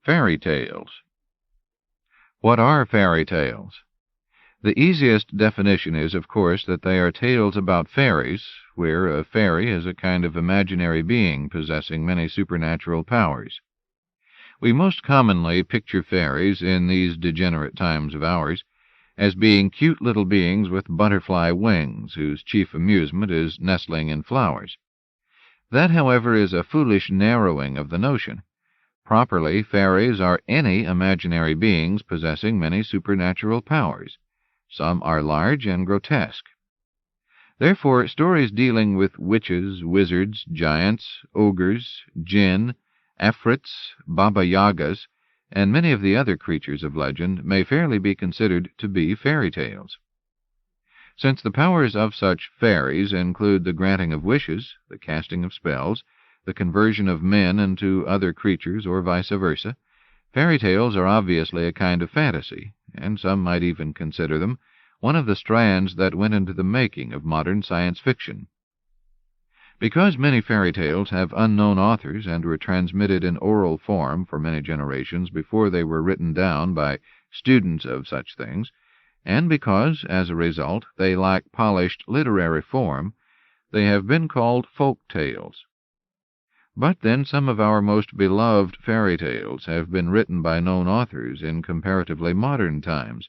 Fairy tales. What are fairy tales? The easiest definition is, of course, that they are tales about fairies, where a fairy is a kind of imaginary being possessing many supernatural powers. We most commonly picture fairies, in these degenerate times of ours, as being cute little beings with butterfly wings, whose chief amusement is nestling in flowers. That, however, is a foolish narrowing of the notion. Properly, fairies are any imaginary beings possessing many supernatural powers. Some are large and grotesque. Therefore, stories dealing with witches, wizards, giants, ogres, jinn, afrits, baba-yagas, and many of the other creatures of legend may fairly be considered to be fairy tales. Since the powers of such fairies include the granting of wishes, the casting of spells, the conversion of men into other creatures, or vice versa, fairy tales are obviously a kind of fantasy, and some might even consider them one of the strands that went into the making of modern science fiction. Because many fairy tales have unknown authors and were transmitted in oral form for many generations before they were written down by students of such things, and because, as a result, they lack polished literary form, they have been called folk tales. But then some of our most beloved fairy tales have been written by known authors in comparatively modern times,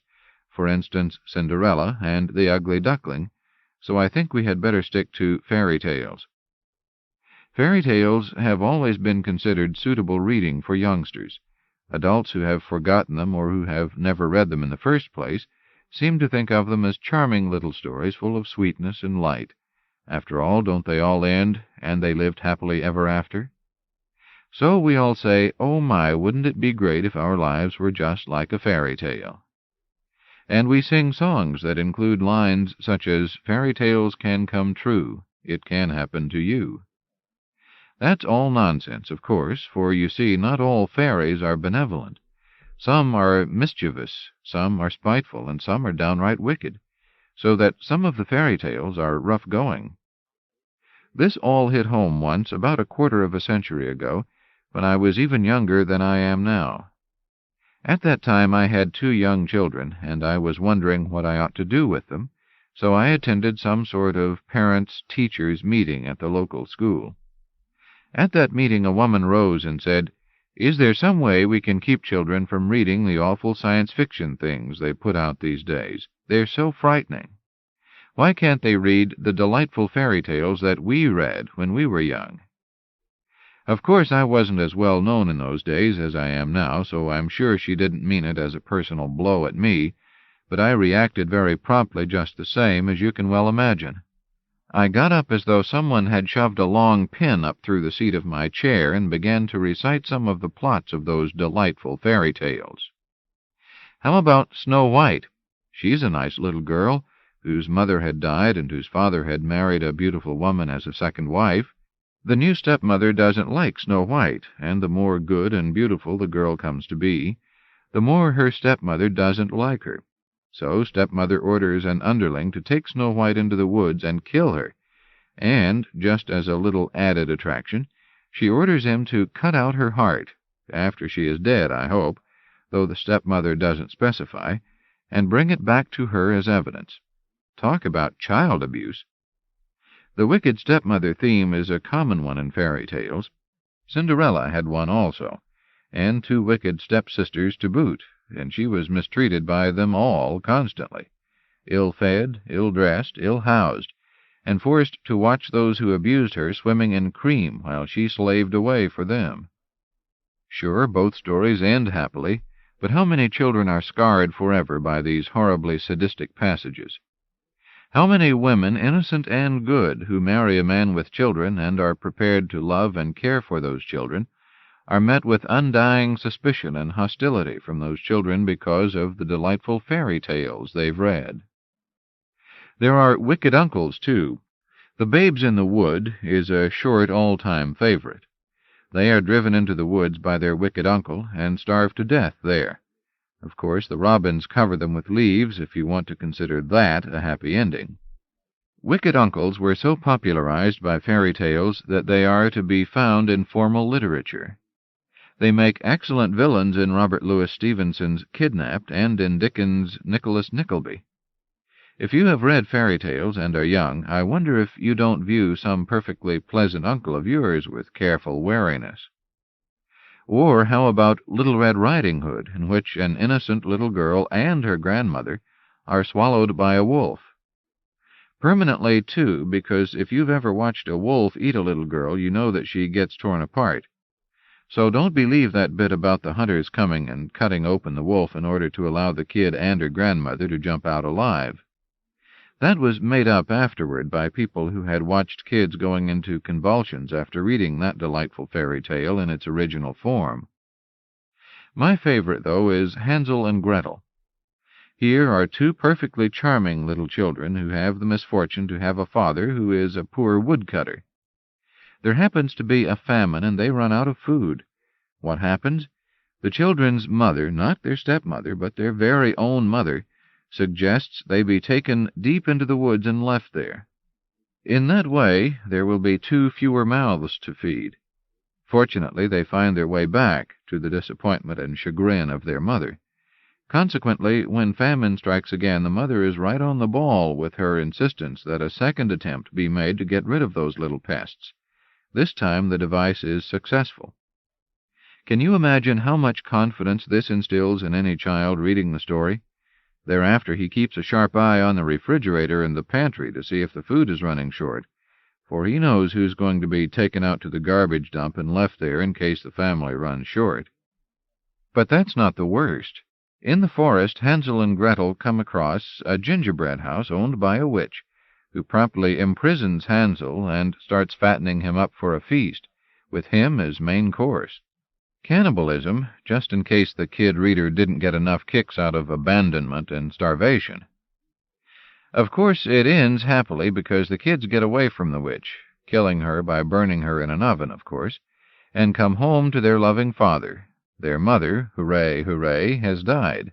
for instance, Cinderella and The Ugly Duckling, so I think we had better stick to fairy tales. Fairy tales have always been considered suitable reading for youngsters. Adults who have forgotten them or who have never read them in the first place seem to think of them as charming little stories full of sweetness and light. After all, don't they all end, and they lived happily ever after? So we all say, oh my, wouldn't it be great if our lives were just like a fairy tale? And we sing songs that include lines such as, fairy tales can come true, it can happen to you. That's all nonsense, of course, for you see, not all fairies are benevolent. Some are mischievous, some are spiteful, and some are downright wicked, so that some of the fairy tales are rough going. This all hit home once, about a quarter of a century ago, when I was even younger than I am now. At that time I had 2 young children, and I was wondering what I ought to do with them, so I attended some sort of parents-teachers meeting at the local school. At that meeting a woman rose and said, "Is there some way we can keep children from reading the awful science fiction things they put out these days? They're so frightening. Why can't they read the delightful fairy tales that we read when we were young?" Of course, I wasn't as well known in those days as I am now, so I'm sure she didn't mean it as a personal blow at me, but I reacted very promptly just the same, as you can well imagine. I got up as though someone had shoved a long pin up through the seat of my chair and began to recite some of the plots of those delightful fairy tales. How about Snow White? She's a nice little girl, whose mother had died and whose father had married a beautiful woman as a second wife. The new stepmother doesn't like Snow White, and the more good and beautiful the girl comes to be, the more her stepmother doesn't like her. So stepmother orders an underling to take Snow White into the woods and kill her, and, just as a little added attraction, she orders him to cut out her heart, after she is dead, I hope, though the stepmother doesn't specify, and bring it back to her as evidence. Talk about child abuse! The wicked stepmother theme is a common one in fairy tales. Cinderella had one also, and 2 wicked stepsisters to boot, and she was mistreated by them all constantly, ill-fed, ill-dressed, ill-housed, and forced to watch those who abused her swimming in cream while she slaved away for them. Sure, both stories end happily, but how many children are scarred forever by these horribly sadistic passages? How many women, innocent and good, who marry a man with children and are prepared to love and care for those children, are met with undying suspicion and hostility from those children because of the delightful fairy tales they've read. There are wicked uncles, too. The Babes in the Wood is a short all-time favorite. They are driven into the woods by their wicked uncle and starve to death there. Of course, the robins cover them with leaves, if you want to consider that a happy ending. Wicked uncles were so popularized by fairy tales that they are to be found in formal literature. They make excellent villains in Robert Louis Stevenson's Kidnapped and in Dickens' Nicholas Nickleby. If you have read fairy tales and are young, I wonder if you don't view some perfectly pleasant uncle of yours with careful wariness. Or how about Little Red Riding Hood, in which an innocent little girl and her grandmother are swallowed by a wolf? Permanently, too, because if you've ever watched a wolf eat a little girl, you know that she gets torn apart. So don't believe that bit about the hunters coming and cutting open the wolf in order to allow the kid and her grandmother to jump out alive. That was made up afterward by people who had watched kids going into convulsions after reading that delightful fairy tale in its original form. My favorite, though, is Hansel and Gretel. Here are two perfectly charming little children who have the misfortune to have a father who is a poor woodcutter. There happens to be a famine, and they run out of food. What happens? The children's mother, not their stepmother, but their very own mother, suggests they be taken deep into the woods and left there. In that way, there will be 2 fewer mouths to feed. Fortunately, they find their way back, to the disappointment and chagrin of their mother. Consequently, when famine strikes again, the mother is right on the ball with her insistence that a second attempt be made to get rid of those little pests. This time the device is successful. Can you imagine how much confidence this instills in any child reading the story? Thereafter he keeps a sharp eye on the refrigerator and the pantry to see if the food is running short, for he knows who's going to be taken out to the garbage dump and left there in case the family runs short. But that's not the worst. In the forest, Hansel and Gretel come across a gingerbread house owned by a witch, who promptly imprisons Hansel and starts fattening him up for a feast, with him as main course. Cannibalism, just in case the kid reader didn't get enough kicks out of abandonment and starvation. Of course, it ends happily because the kids get away from the witch, killing her by burning her in an oven, of course, and come home to their loving father. Their mother, hooray, hooray, has died.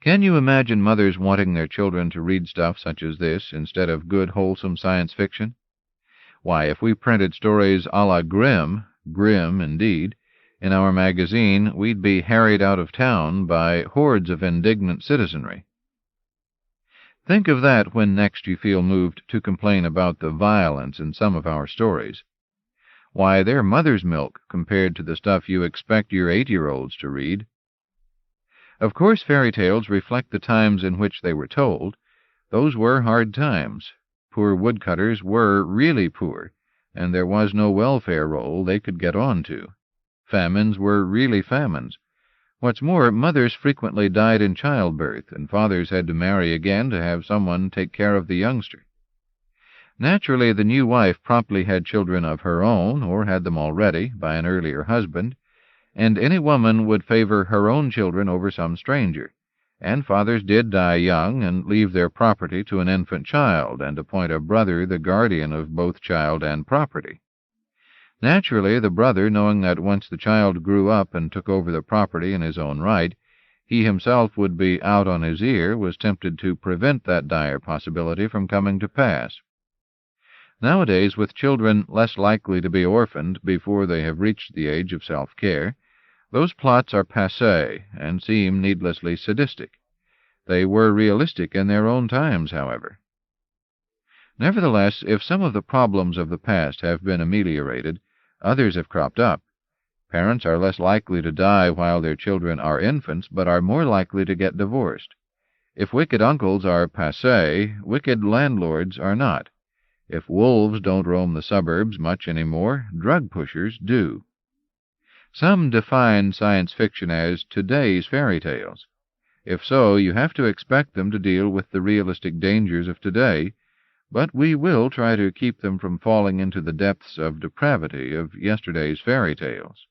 Can you imagine mothers wanting their children to read stuff such as this instead of good, wholesome science fiction? Why, if we printed stories a la Grimm, grim indeed, in our magazine, we'd be harried out of town by hordes of indignant citizenry. Think of that when next you feel moved to complain about the violence in some of our stories. Why, they're mother's milk compared to the stuff you expect your 8-year-olds to read. Of course, fairy tales reflect the times in which they were told. Those were hard times. Poor woodcutters were really poor, and there was no welfare roll they could get on to. Famines were really famines. What's more, mothers frequently died in childbirth, and fathers had to marry again to have someone take care of the youngster. Naturally, the new wife promptly had children of her own, or had them already, by an earlier husband, and any woman would favor her own children over some stranger, and fathers did die young and leave their property to an infant child, and appoint a brother the guardian of both child and property. Naturally, the brother, knowing that once the child grew up and took over the property in his own right, he himself would be out on his ear, was tempted to prevent that dire possibility from coming to pass. Nowadays, with children less likely to be orphaned before they have reached the age of self-care, those plots are passé and seem needlessly sadistic. They were realistic in their own times, however. Nevertheless, if some of the problems of the past have been ameliorated, others have cropped up. Parents are less likely to die while their children are infants, but are more likely to get divorced. If wicked uncles are passé, wicked landlords are not. If wolves don't roam the suburbs much anymore, drug pushers do. Some define science fiction as today's fairy tales. If so, you have to expect them to deal with the realistic dangers of today, but we will try to keep them from falling into the depths of depravity of yesterday's fairy tales.